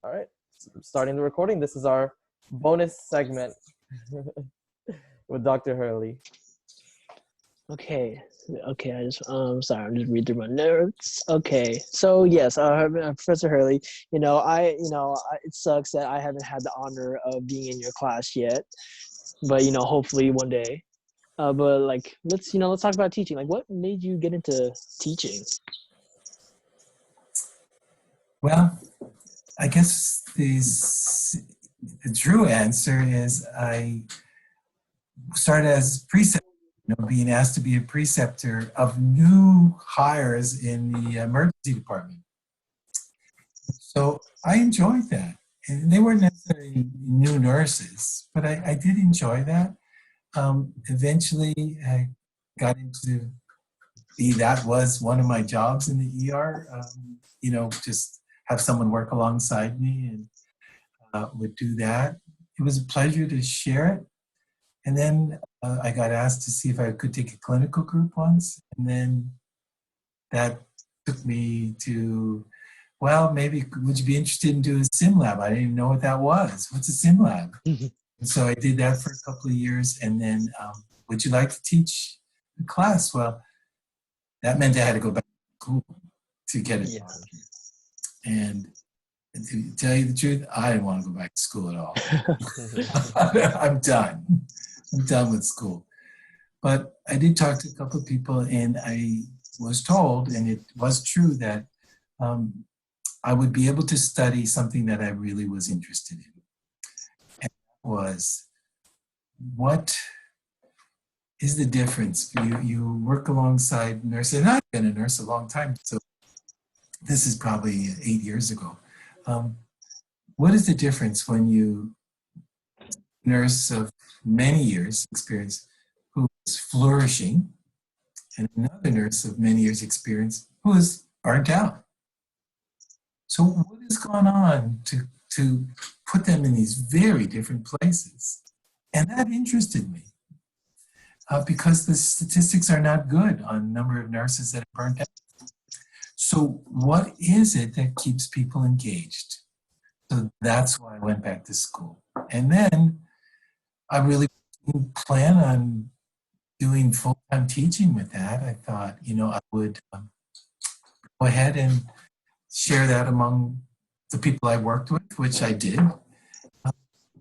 All right, starting the recording. This is our bonus segment with Dr. Hurley. Okay. I just sorry, I'm just reading through my notes. Okay, so yes, Professor Hurley. It sucks that I haven't had the honor of being in your class yet, but hopefully one day. But like, let's talk about teaching. Like, what made you get into teaching? Well, I guess the true answer is I started as preceptor, being asked to be a preceptor of new hires in the emergency department. So I enjoyed that. And they weren't necessarily new nurses, but I did enjoy that. Eventually, I got into that was one of my jobs in the ER, just have someone work alongside me and would do that. It was a pleasure to share it. And then I got asked to see if I could take a clinical group once. And then that took me to, well, maybe would you be interested in doing a sim lab? I didn't even know what that was. What's a sim lab? And so I did that for a couple of years. And then, would you like to teach a class? Well, that meant I had to go back to school to get it. Yeah. And to tell you the truth, I didn't want to go back to school at all. I'm done. I'm done with school. But I did talk to a couple of people, and I was told, and it was true, that I would be able to study something that I really was interested in. And that was, what is the difference? You work alongside nurses, and I've been a nurse a long time, so this is probably 8 years ago. What is the difference when you nurse of many years experience who is flourishing and another nurse of many years experience who is burnt out? So what has gone on to put them in these very different places? And that interested me because the statistics are not good on number of nurses that are burnt out. So what is it that keeps people engaged? So that's why I went back to school. And then I really didn't plan on doing full-time teaching with that. I thought, I would go ahead and share that among the people I worked with, which I did.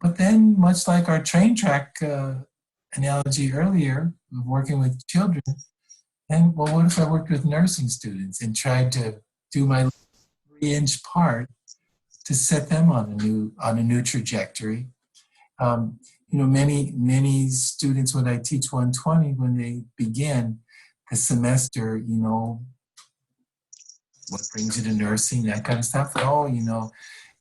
But then, much like our train track analogy earlier, of working with children, and well, what if I worked with nursing students and tried to do my 3-inch part to set them on a new trajectory? Many students, when I teach 120, when they begin the semester, what brings you to nursing, that kind of stuff. Oh,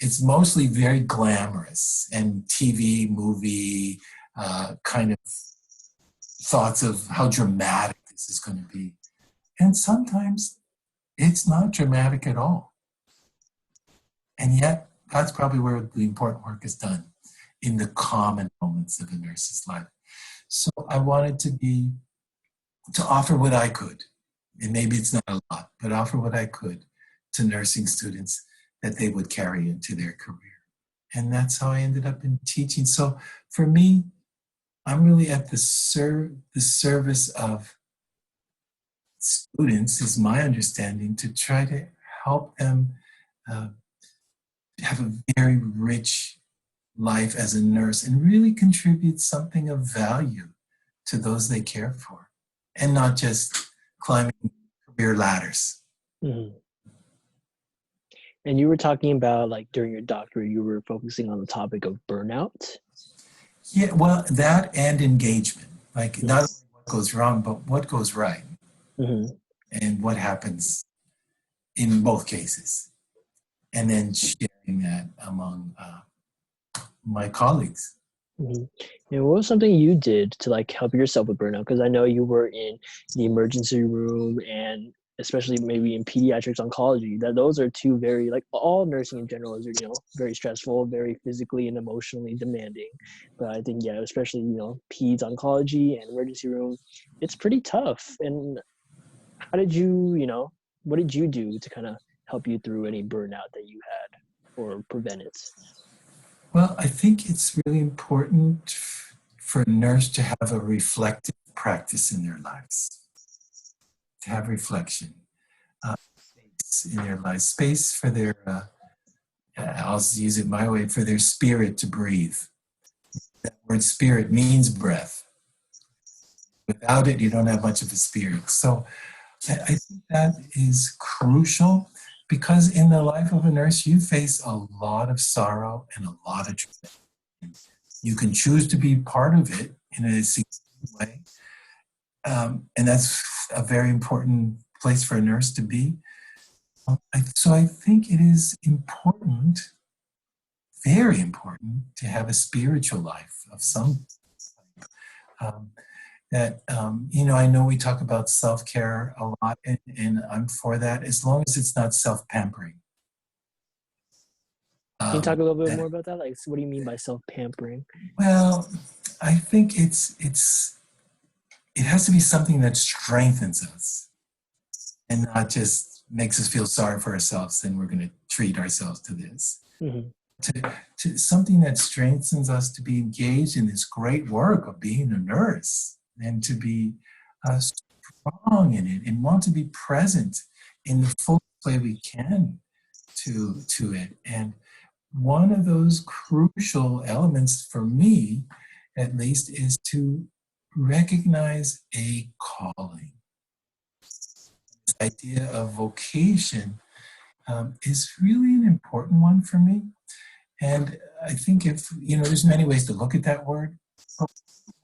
it's mostly very glamorous and TV, movie kind of thoughts of how dramatic this is going to be. And sometimes it's not dramatic at all. And yet, that's probably where the important work is done, in the common moments of a nurse's life. So I wanted to offer what I could, and maybe it's not a lot, but offer what I could to nursing students that they would carry into their career. And that's how I ended up in teaching. So for me, I'm really at the service of students, is my understanding, to try to help them have a very rich life as a nurse and really contribute something of value to those they care for, and not just climbing career ladders. Mm-hmm. And you were talking about, like, during your doctorate, you were focusing on the topic of burnout. Yeah, well, that and engagement. Like, not only what goes wrong, but what goes right. Mm-hmm. And what happens in both cases. And then sharing that among my colleagues. Mm-hmm. And what was something you did to, like, help yourself with burnout? Because I know you were in the emergency room, and especially maybe in pediatrics oncology, that those are two very, like, all nursing in general is, very stressful, very physically and emotionally demanding. But I think, yeah, especially, peds oncology and emergency room, it's pretty tough. And how did you, what did you do to kind of help you through any burnout that you had? or prevent it? Well, I think it's really important for a nurse to have a reflective practice in their lives, to have reflection space in their lives, space for their, I'll use it my way, for their spirit to breathe. That word spirit means breath. Without it, you don't have much of a spirit. So I think that is crucial, because in the life of a nurse, you face a lot of sorrow and a lot of trauma. You can choose to be part of it in a significant way. And that's a very important place for a nurse to be. So I think it is important, very important, to have a spiritual life of some type. I know we talk about self-care a lot, and I'm for that, as long as it's not self-pampering. Can you talk a little bit more about that? Like, what do you mean by self-pampering? Well, I think it has to be something that strengthens us and not just makes us feel sorry for ourselves and we're going to treat ourselves to this. Mm-hmm. To something that strengthens us to be engaged in this great work of being a nurse, and to be strong in it and want to be present in the full way we can to it. And one of those crucial elements for me, at least, is to recognize a calling. This idea of vocation is really an important one for me. And I think there's many ways to look at that word. But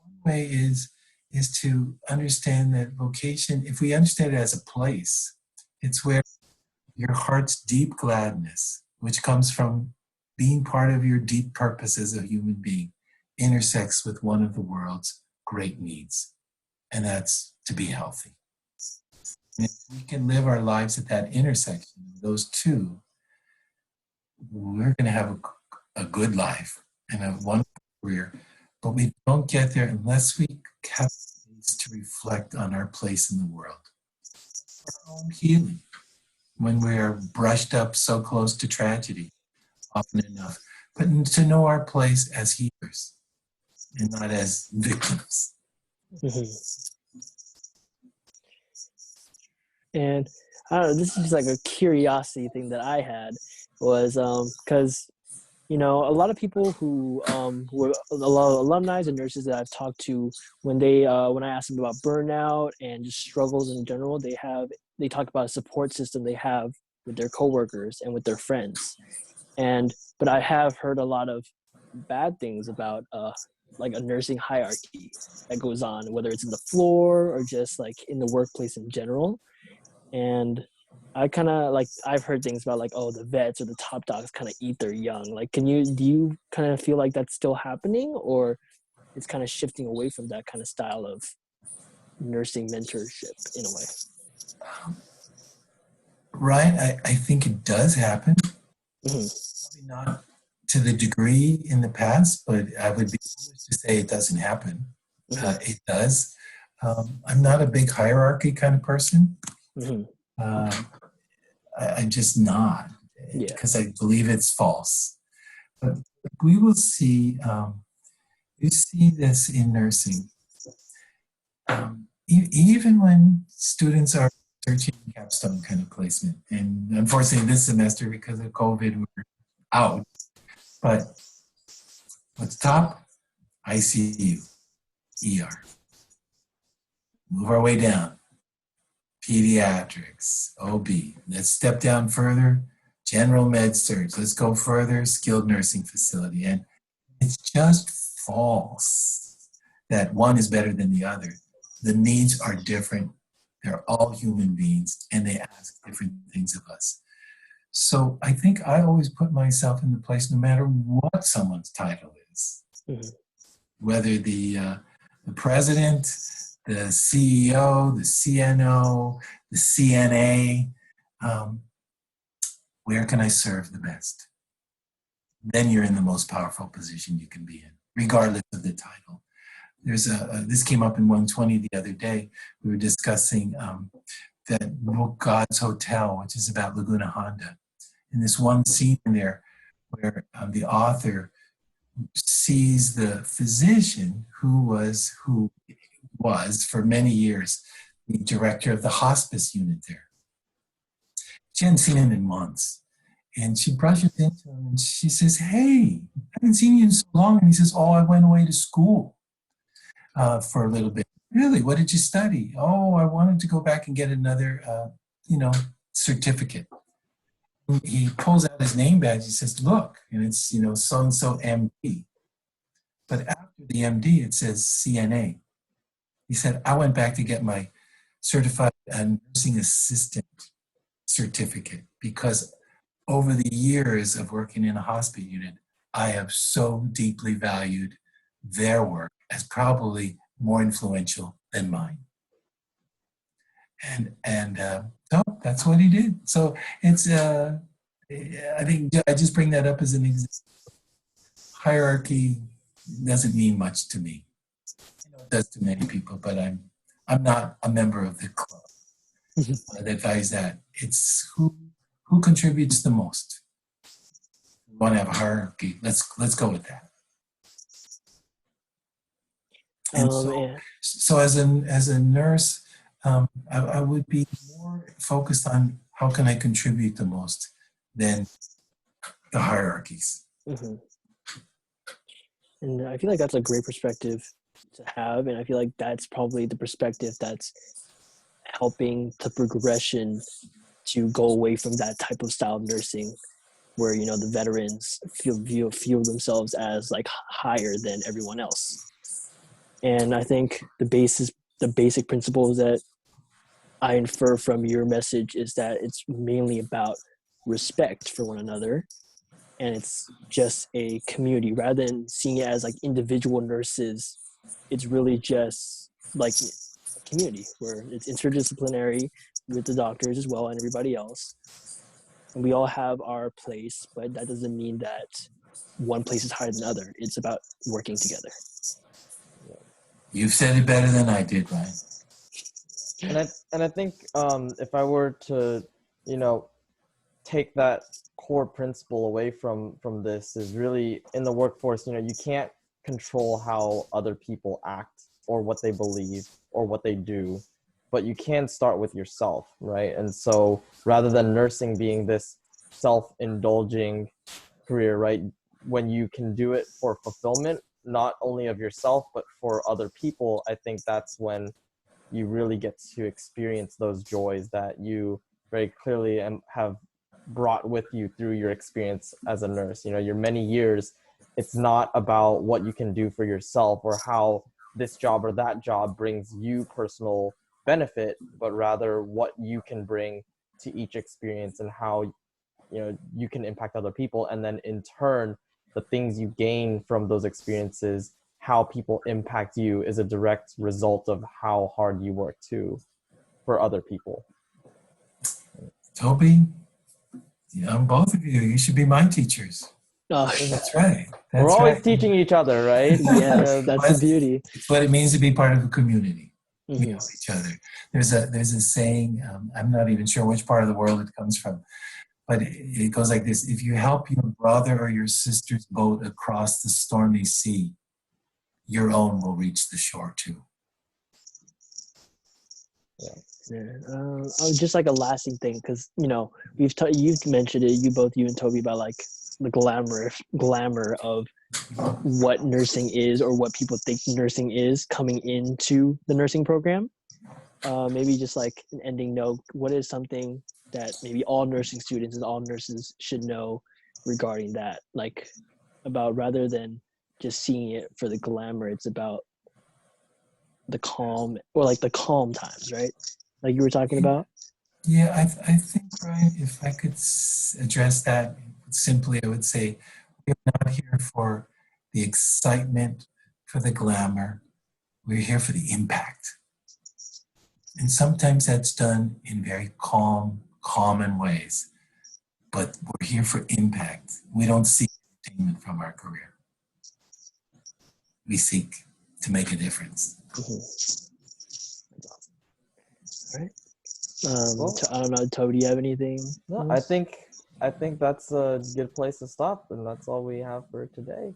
one way is to understand that vocation, if we understand it as a place, it's where your heart's deep gladness, which comes from being part of your deep purpose as a human being, intersects with one of the world's great needs, and that's to be healthy. And if we can live our lives at that intersection of those two, we're going to have a good life and a wonderful career. But we don't get there unless we have space to reflect on our place in the world, our own healing, when we are brushed up so close to tragedy, often enough, but to know our place as healers and not as victims. Mm-hmm. And I don't know, this is just like a curiosity thing that I had, was because a lot of people who were a lot of alumni and nurses that I've talked to, when I ask them about burnout and just struggles in general, they talk about a support system they have with their coworkers and with their friends. But I have heard a lot of bad things about like a nursing hierarchy that goes on, whether it's in the floor or just like in the workplace in general. And I kind of I've heard things about the vets or the top dogs kind of eat their young. Like, do you kind of feel like that's still happening, or it's kind of shifting away from that kind of style of nursing mentorship in a way? Right, I think it does happen. Mm-hmm. Probably not to the degree in the past, but I would be foolish to say it doesn't happen. Mm-hmm. It does. I'm not a big hierarchy kind of person. Mm-hmm. I'm just not, because I believe it's false. But we will see, you see this in nursing. Even when students are searching capstone kind of placement, and unfortunately this semester because of COVID we're out, but what's top? ICU, ER. Move our way down. Pediatrics, OB. Let's step down further. General med surg. Let's go further. Skilled nursing facility. And it's just false that one is better than the other. The needs are different. They're all human beings, and they ask different things of us. So I think I always put myself in the place, no matter what someone's title is, whether the president, the CEO, the CNO, the CNA, where can I serve the best? Then you're in the most powerful position you can be in, regardless of the title. There's this came up in 120 the other day. We were discussing that book God's Hotel, which is about Laguna Honda. And this one scene in there where the author sees the physician who was for many years the director of the hospice unit there. She hadn't seen him in months. And she brushes into him and she says, "Hey, I haven't seen you in so long." And he says, "Oh, I went away to school for a little bit." "Really? What did you study?" "Oh, I wanted to go back and get another, certificate." He pulls out his name badge. He says, "Look," and it's, so-and-so MD. But after the MD, it says CNA. He said, "I went back to get my certified nursing assistant certificate because over the years of working in a hospice unit, I have so deeply valued their work as probably more influential than mine." And so that's what he did. So it's, I think I just bring that up as an example. Hierarchy doesn't mean much to me. It does to many people, but I'm not a member of the club that values that. It's who contributes the most. We want to have a hierarchy. Let's go with that. And so as a nurse, I would be more focused on how can I contribute the most than the hierarchies. Mm-hmm. And I feel like that's a great perspective to have, and I feel like that's probably the perspective that's helping the progression to go away from that type of style of nursing where, the veterans feel themselves as like higher than everyone else. And I think the basic principles that I infer from your message is that it's mainly about respect for one another, and it's just a community rather than seeing it as like individual nurses. It's really just like a community where it's interdisciplinary with the doctors as well and everybody else, and we all have our place, but that doesn't mean that one place is higher than the other. It's about working together. You've said it better than I did, Ryan. And I think if I were to, take that core principle away from this, is really in the workforce, you can't control how other people act or what they believe or what they do, but you can start with yourself, right? And so rather than nursing being this self-indulging career, right, when you can do it for fulfillment, not only of yourself, but for other people, I think that's when you really get to experience those joys that you very clearly have brought with you through your experience as a nurse. Your many years, it's not about what you can do for yourself or how this job or that job brings you personal benefit, but rather what you can bring to each experience and how you can impact other people, and then in turn the things you gain from those experiences, how people impact you, is a direct result of how hard you work too for other people. Toby, both of you should be my teachers. Oh, that's right. We're always teaching each other, right? Yes, that's the beauty. It's what it means to be part of a community. Mm-hmm. We help each other. There's a saying, I'm not even sure which part of the world it comes from, but it goes like this: if you help your brother or your sister's boat across the stormy sea, your own will reach the shore too. Just like a lasting thing, because you've mentioned it, you and Toby, about like the glamour of what nursing is, or what people think nursing is coming into the nursing program. Maybe just like an ending note, what is something that maybe all nursing students and all nurses should know regarding that, like about, rather than just seeing it for the glamour, it's about the calm, or like the calm times, right? Like you were talking about? Yeah, I think, Ryan, if I could address that simply, I would say we're not here for the excitement, for the glamour. We're here for the impact. And sometimes that's done in very calm, common ways. But we're here for impact. We don't seek entertainment from our career. We seek to make a difference. Mm-hmm. All right. I don't know, Toby, do you have anything? No, I think I think that's a good place to stop, and that's all we have for today.